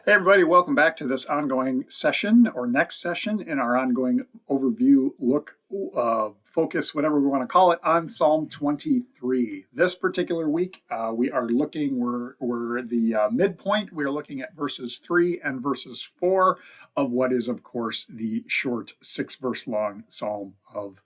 Hey everybody, welcome back to this ongoing session or next session in our ongoing overview look, focus, whatever we want to call it, on Psalm 23. This particular week, we're the midpoint. We're looking at verses 3 and verses 4 of what is, of course, the short 6 verse long Psalm of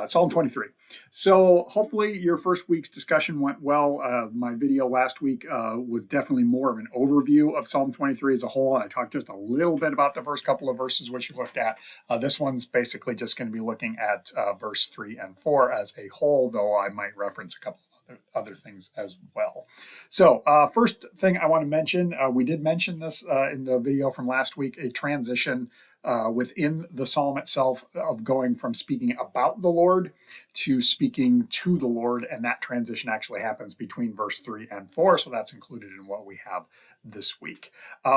Psalm 23. So hopefully your first week's discussion went well. My video last week was definitely more of an overview of Psalm 23 as a whole, and I talked just a little bit about the first couple of verses which you looked at. This one's basically just going to be looking at verse 3 and 4 as a whole, though I might reference a couple other things as well. So first thing I want to mention, we did mention this in the video from last week, a transition within the psalm itself of going from speaking about the Lord to speaking to the Lord. And that transition actually happens between verse 3 and 4. So that's included in what we have this week.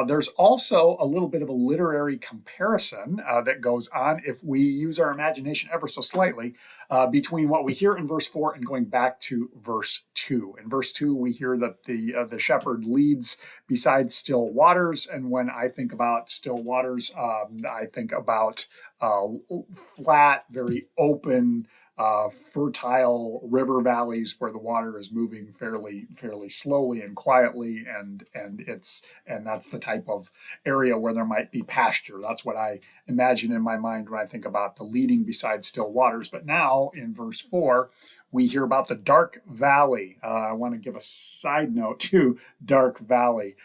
There's also a little bit of a literary comparison that goes on if we use our imagination ever so slightly between what we hear in verse 4 and going back to verse 2. In verse 2, we hear that the shepherd leads beside still waters. And when I think about still waters, I think about flat, very open, fertile river valleys where the water is moving fairly slowly and quietly, and that's the type of area where there might be pasture. That's what I imagine in my mind when I think about the leading beside still waters. But now in verse 4, we hear about the dark valley. I want to give a side note to dark valley.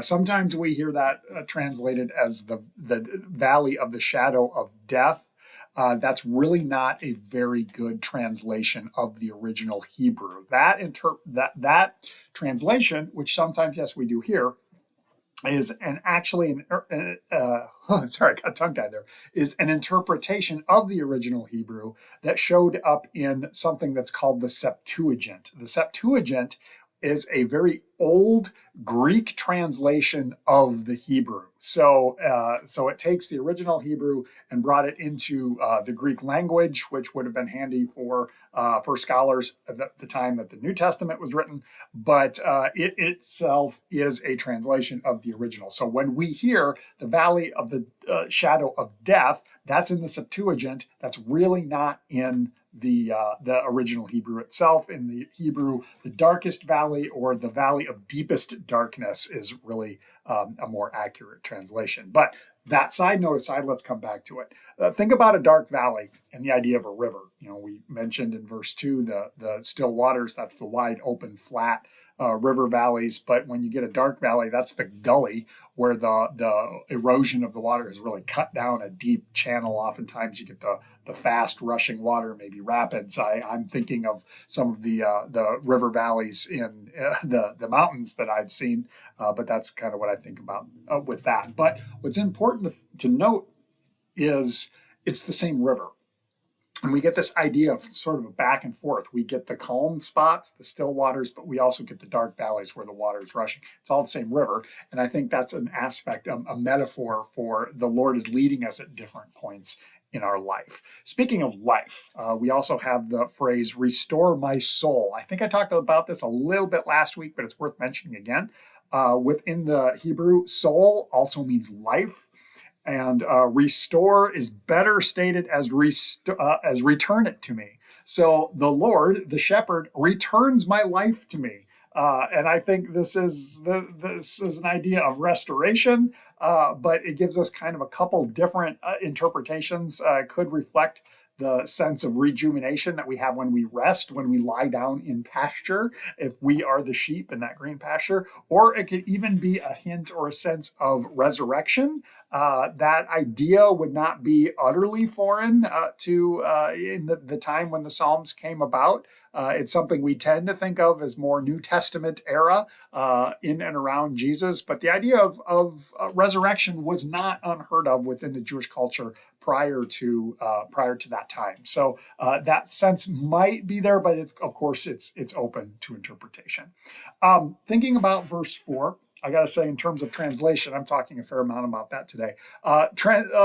Sometimes we hear that translated as the valley of the shadow of death. That's really not a very good translation of the original Hebrew. That translation, which sometimes, yes, we do here, is sorry, I got tongue tied there, is an interpretation of the original Hebrew that showed up in something that's called the Septuagint. The Septuagint is a very old Greek translation of the Hebrew. So it takes the original Hebrew and brought it into the Greek language, which would have been handy for scholars at the time that the New Testament was written. But it itself is a translation of the original. So when we hear the valley of the shadow of death, that's in the Septuagint. That's really not in the original Hebrew itself. In the Hebrew, the darkest valley or the valley of deepest darkness is really a more accurate translation. But that side note aside, let's come back to it. Think about a dark valley and the idea of a river. We mentioned in verse 2 the still waters. That's the wide open flat river valleys. But when you get a dark valley, that's the gully where the erosion of the water has really cut down a deep channel. Oftentimes you get the fast rushing water, maybe rapids. I'm thinking of some of the river valleys in the mountains that I've seen, but that's kind of what I think about with that. But what's important to note is it's the same river. And we get this idea of sort of a back and forth. We get the calm spots, the still waters, but we also get the dark valleys where the water is rushing. It's all the same river. And I think that's an aspect, a metaphor for the Lord is leading us at different points in our life. Speaking of life, we also have the phrase, restore my soul. I think I talked about this a little bit last week, but it's worth mentioning again. Within the Hebrew, soul also means life. And restore is better stated as return it to me. So the Lord, the shepherd, returns my life to me. And I think this is an idea of restoration, but it gives us kind of a couple different interpretations. Could reflect the sense of rejuvenation that we have when we rest, when we lie down in pasture, if we are the sheep in that green pasture, or it could even be a hint or a sense of resurrection. That idea would not be utterly foreign to in the time when the Psalms came about. It's something we tend to think of as more New Testament era in and around Jesus, but the idea of resurrection was not unheard of within the Jewish culture prior to that time. So that sense might be there, but of course it's open to interpretation. Thinking about verse 4, I got to say, in terms of translation, I'm talking a fair amount about that today.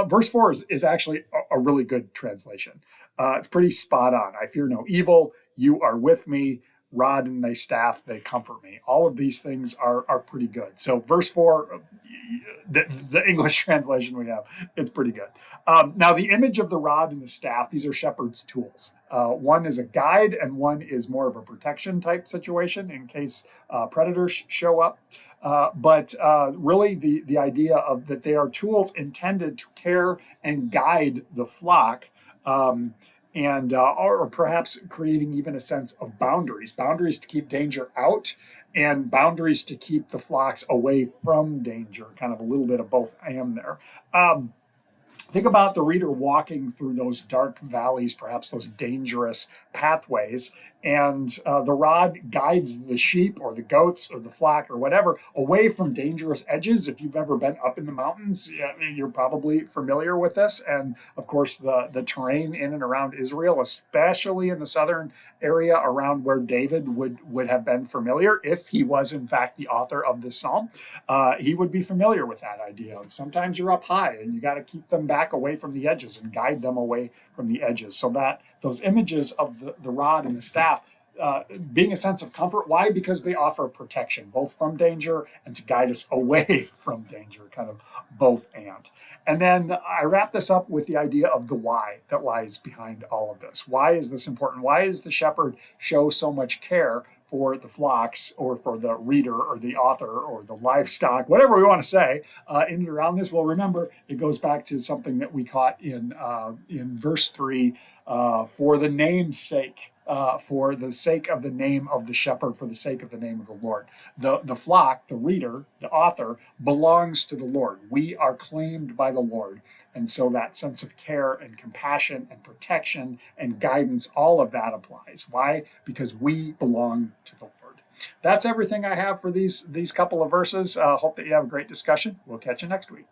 Verse 4 is actually a really good translation. It's pretty spot on. I fear no evil. You are with me. Rod and thy staff, they comfort me. All of these things are pretty good. So verse 4, the English translation we have. It's pretty good. Now, the image of the rod and the staff, these are shepherd's tools. One is a guide, and one is more of a protection type situation in case predators show up. But really, the idea of that they are tools intended to care and guide the flock. And or perhaps creating even a sense of boundaries to keep danger out, and boundaries to keep the flocks away from danger. Kind of a little bit of both and there. Think about the reader walking through those dark valleys, perhaps those dangerous pathways, and the rod guides the sheep or the goats or the flock or whatever away from dangerous edges. If you've ever been up in the mountains, you're probably familiar with this. And of course, the terrain in and around Israel, especially in the southern area around where David would have been familiar, if he was in fact the author of this psalm, he would be familiar with that idea of sometimes you're up high and you got to keep them back away from the edges and guide them away from the edges. So that those images of the rod and the staff being a sense of comfort. Why? Because they offer protection, both from danger and to guide us away from danger, kind of both and. And then I wrap this up with the idea of the why that lies behind all of this. Why is this important? Why does the shepherd show so much care for the flocks or for the reader or the author or the livestock, whatever we want to say, in and around this? Well, remember, it goes back to something that we caught in verse 3, for the name's sake. For the sake of the name of the shepherd, for the sake of the name of the Lord. The flock, the reader, the author, belongs to the Lord. We are claimed by the Lord. And so that sense of care and compassion and protection and guidance, all of that applies. Why? Because we belong to the Lord. That's everything I have for these couple of verses. Hope that you have a great discussion. We'll catch you next week.